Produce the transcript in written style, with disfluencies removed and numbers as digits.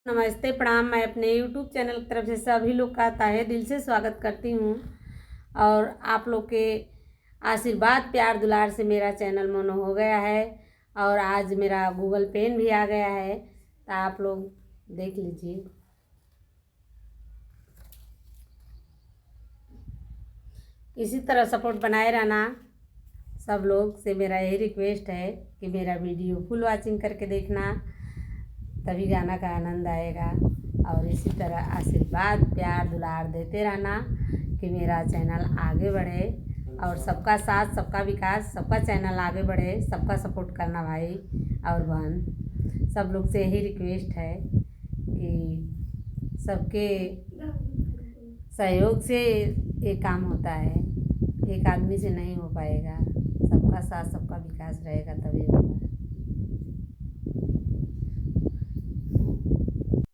नमस्ते प्रणाम। मैं अपने YouTube चैनल की तरफ से सभी लोग का तहे दिल से स्वागत करती हूँ और आप लोग के आशीर्वाद प्यार दुलार से मेरा चैनल मोनो हो गया है और आज मेरा गूगल पेन भी आ गया है, तो आप लोग देख लीजिए। इसी तरह सपोर्ट बनाए रहना। सब लोग से मेरा यही रिक्वेस्ट है कि मेरा वीडियो फुल वॉचिंग करके देखना, तभी गाना का आनंद आएगा। और इसी तरह आशीर्वाद प्यार दुलार देते रहना कि मेरा चैनल आगे बढ़े और सबका साथ सबका विकास, सबका चैनल आगे बढ़े। सबका सपोर्ट करना भाई और बहन। सब लोग से यही रिक्वेस्ट है कि सबके सहयोग से ये काम होता है, एक आदमी से नहीं हो पाएगा। सबका साथ सबका विकास रहेगा तभी होगा।